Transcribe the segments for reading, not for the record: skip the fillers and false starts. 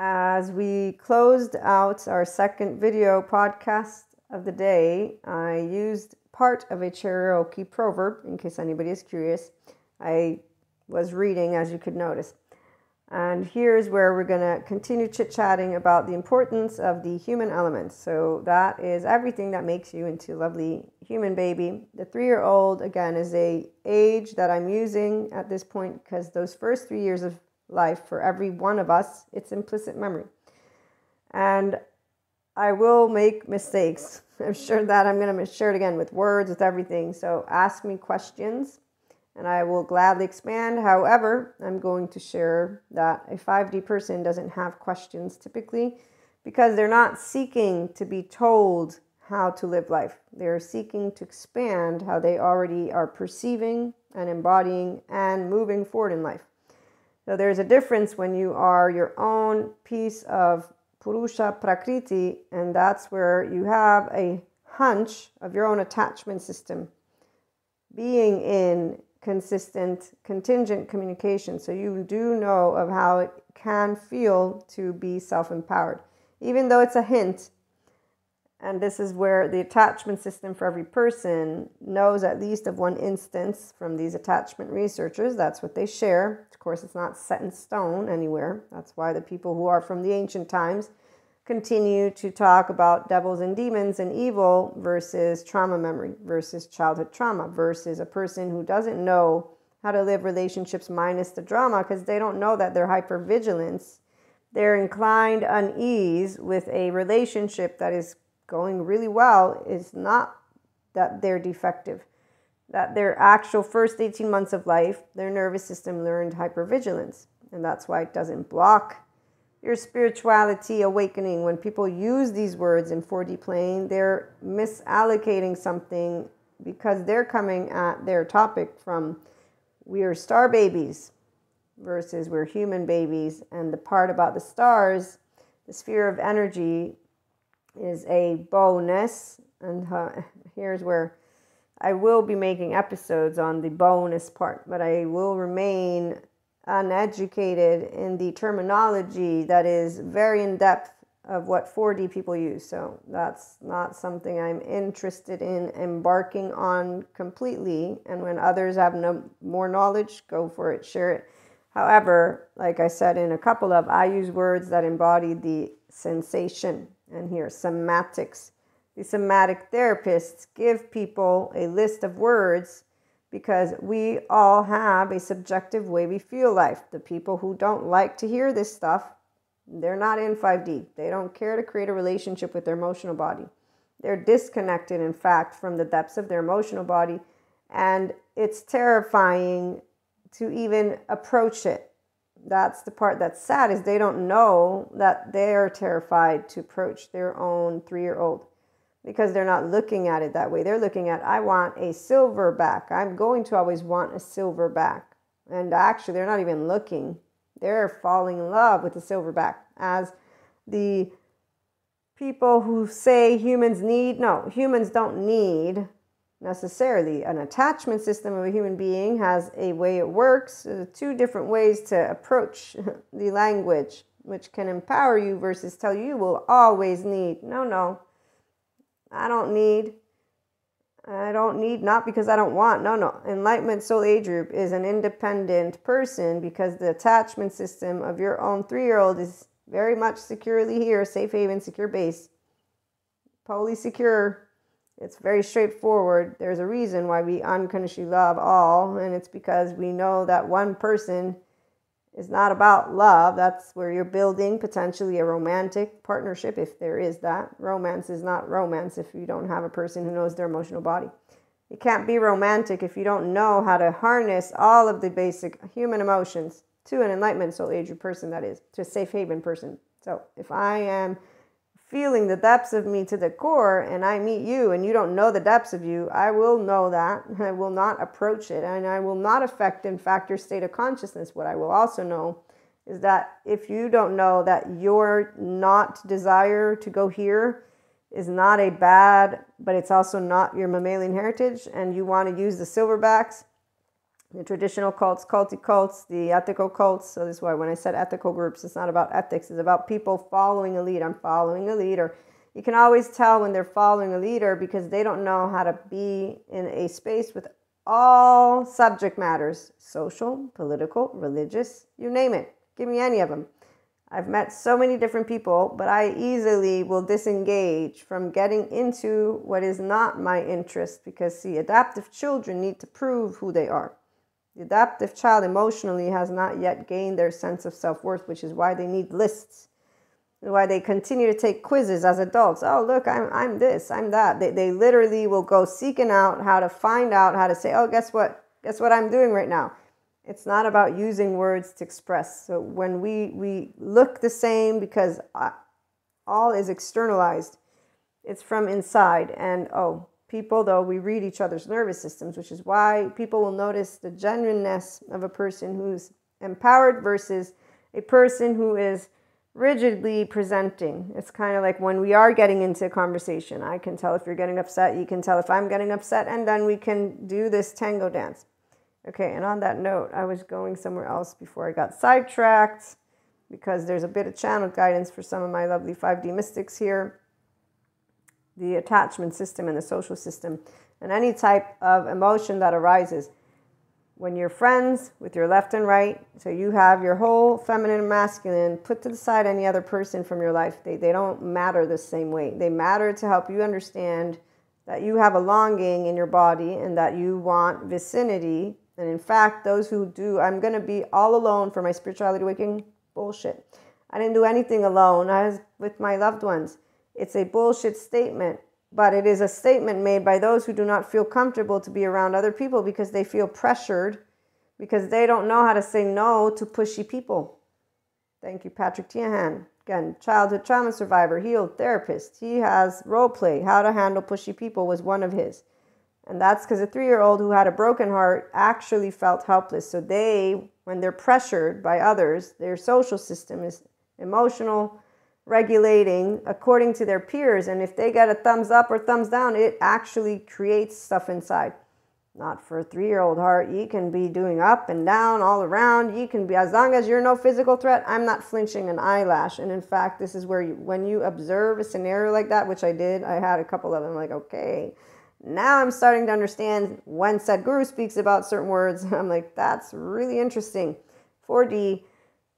As we closed out our second video podcast of the day, I used part of a Cherokee proverb, in case anybody is curious. I was reading, as you could notice. And here's where we're going to continue chit-chatting about the importance of the human element. So that is everything that makes you into a lovely human baby. The 3-year-old, again, is a age that I'm using at this point because those first 3 years of life for every one of us, it's implicit memory. And I will make mistakes. I'm sure that I'm going to share it again with words, with everything. So ask me questions and I will gladly expand. However, I'm going to share that a 5D person doesn't have questions typically because they're not seeking to be told how to live life. They're seeking to expand how they already are perceiving and embodying and moving forward in life. So there's a difference when you are your own piece of Purusha Prakriti, and that's where you have a hunch of your own attachment system being in consistent contingent communication. So you do know of how it can feel to be self-empowered, even though it's a hint. And this is where the attachment system for every person knows at least of one instance from these attachment researchers. That's what they share. Of course, it's not set in stone anywhere. That's why the people who are from the ancient times continue to talk about devils and demons and evil versus trauma memory, versus childhood trauma, versus a person who doesn't know how to live relationships minus the drama because they don't know that their hypervigilance, their inclined unease with a relationship that is going really well is not that they're defective, that their actual first 18 months of life, their nervous system learned hypervigilance. And that's why it doesn't block your spirituality awakening. When people use these words in 4D plane, they're misallocating something because they're coming at their topic from we're star babies versus we're human babies. And the part about the stars, the sphere of energy, is a bonus. And here's where I will be making episodes on the bonus part, but I will remain uneducated in the terminology that is very in depth of what 4D people use. So that's not something I'm interested in embarking on completely. And when others have no more knowledge, go for it, share it. However, like I said in a couple of, I use words that embody the sensation. And here, somatics. The somatic therapists give people a list of words because we all have a subjective way we feel life. The people who don't like to hear this stuff, they're not in 5D. They don't care to create a relationship with their emotional body. They're disconnected, in fact, from the depths of their emotional body. And it's terrifying to even approach it. That's the part that's sad, is they don't know that they're terrified to approach their own 3-year-old because they're not looking at it that way. They're looking at, I want a silverback. I'm going to always want a silverback. And actually, they're not even looking. They're falling in love with the silverback. As the people who say humans don't need necessarily an attachment system of a human being. Has a way it works, 2 different ways to approach the language, which can empower you versus tell you will always need. No, I don't need, not because I don't want. No. Enlightenment Soul Age Group is an independent person because the attachment system of your own 3-year-old is very much securely here, safe haven, secure base, fully secure. It's very straightforward. There's a reason why we unconditionally love all, and it's because we know that one person is not about love. That's where you're building potentially a romantic partnership, if there is that. Romance is not romance if you don't have a person who knows their emotional body. It can't be romantic if you don't know how to harness all of the basic human emotions to an enlightenment soul age person, that is, to a safe haven person. So if I am feeling the depths of me to the core and I meet you and you don't know the depths of you, I will know that. I will not approach it and I will not affect, in fact, your state of consciousness. What I will also know is that if you don't know that your not desire to go here is not a bad, but it's also not your mammalian heritage, and you want to use the silverbacks, the traditional cults, culty cults, the ethical cults. So this is why when I said ethical groups, it's not about ethics. It's about people following a lead. I'm following a leader. You can always tell when they're following a leader because they don't know how to be in a space with all subject matters, social, political, religious, you name it. Give me any of them. I've met so many different people, but I easily will disengage from getting into what is not my interest because, see, adaptive children need to prove who they are. The adaptive child emotionally has not yet gained their sense of self-worth, which is why they need lists, why they continue to take quizzes as adults. Oh, look, I'm this, I'm that. They literally will go seeking out how to find out how to say, oh, guess what? Guess what I'm doing right now? It's not about using words to express. So when we look the same because all is externalized, it's from inside. And people, though, we read each other's nervous systems, which is why people will notice the genuineness of a person who's empowered versus a person who is rigidly presenting. It's kind of like when we are getting into a conversation, I can tell if you're getting upset, you can tell if I'm getting upset, and then we can do this tango dance. Okay, and on that note, I was going somewhere else before I got sidetracked because there's a bit of channel guidance for some of my lovely 5D mystics here. The attachment system and the social system, and any type of emotion that arises when you're friends with your left and right. So you have your whole feminine and masculine, put to the side any other person from your life. They don't matter the same way. They matter to help you understand that you have a longing in your body and that you want vicinity. And in fact, those who do, I'm going to be all alone for my spirituality awakening, bullshit. I didn't do anything alone. I was with my loved ones. It's a bullshit statement, but it is a statement made by those who do not feel comfortable to be around other people because they feel pressured, because they don't know how to say no to pushy people. Thank you, Patrick Tiahan. Again, childhood trauma survivor, healed therapist. He has role play. How to handle pushy people was one of his. And that's because a 3-year-old who had a broken heart actually felt helpless. So when they're pressured by others, their social system is emotional, regulating according to their peers. And if they get a thumbs up or thumbs down, it actually creates stuff inside. Not for a 3-year-old heart. You can be doing up and down all around. You can be, as long as you're no physical threat, I'm not flinching an eyelash. And in fact, this is where when you observe a scenario like that, which I did, I had a couple of them, like, okay, now I'm starting to understand when Sadhguru speaks about certain words. I'm like, that's really interesting. 4D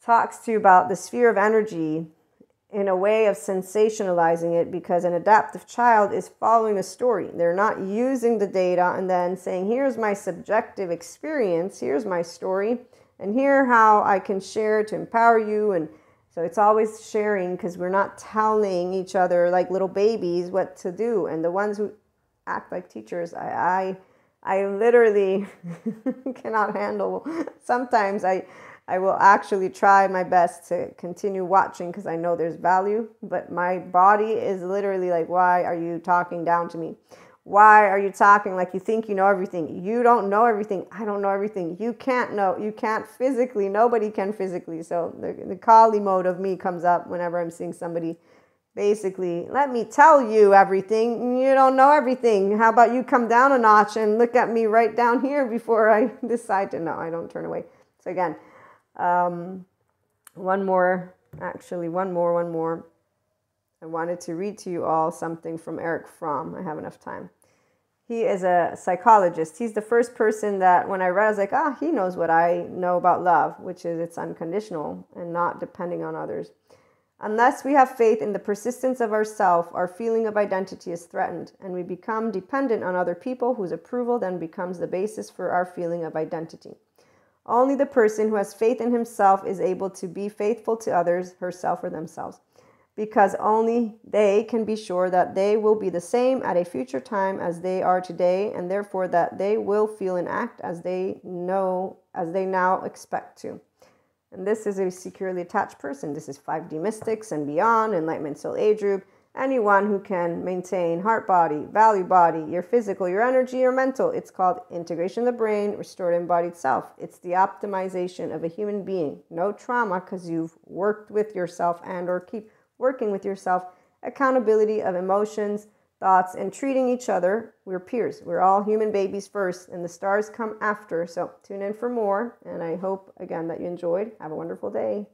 talks to you about the sphere of energy in a way of sensationalizing it, because an adaptive child is following a story. They're not using the data and then saying, here's my subjective experience, here's my story, and here how I can share to empower you. And so it's always sharing, because we're not telling each other like little babies what to do. And the ones who act like teachers, I literally cannot handle. Sometimes I will actually try my best to continue watching because I know there's value, but my body is literally like, why are you talking down to me? Why are you talking like you think you know everything? You don't know everything. I don't know everything. You can't know. You can't physically. Nobody can physically. So the Kali mode of me comes up whenever I'm seeing somebody. Basically, let me tell you everything. You don't know everything. How about you come down a notch and look at me right down here before I decide to know? I don't turn away. So again, one more. I wanted to read to you all something from Erich Fromm. I have enough time. He is a psychologist. He's the first person that when I read, I was like, he knows what I know about love, which is it's unconditional and not depending on others. Unless we have faith in the persistence of ourself, our feeling of identity is threatened, and we become dependent on other people whose approval then becomes the basis for our feeling of identity. Only the person who has faith in himself is able to be faithful to others, herself or themselves, because only they can be sure that they will be the same at a future time as they are today, and therefore that they will feel and act as they now expect to. And this is a securely attached person. This is 5D mystics and beyond, Enlightenment Soul Age group. Anyone who can maintain heart body, value body, your physical, your energy, your mental. It's called integration of the brain, restored embodied self. It's the optimization of a human being. No trauma because you've worked with yourself and or keep working with yourself. Accountability of emotions, thoughts, and treating each other. We're peers. We're all human babies first, and the stars come after. So tune in for more. And I hope, again, that you enjoyed. Have a wonderful day.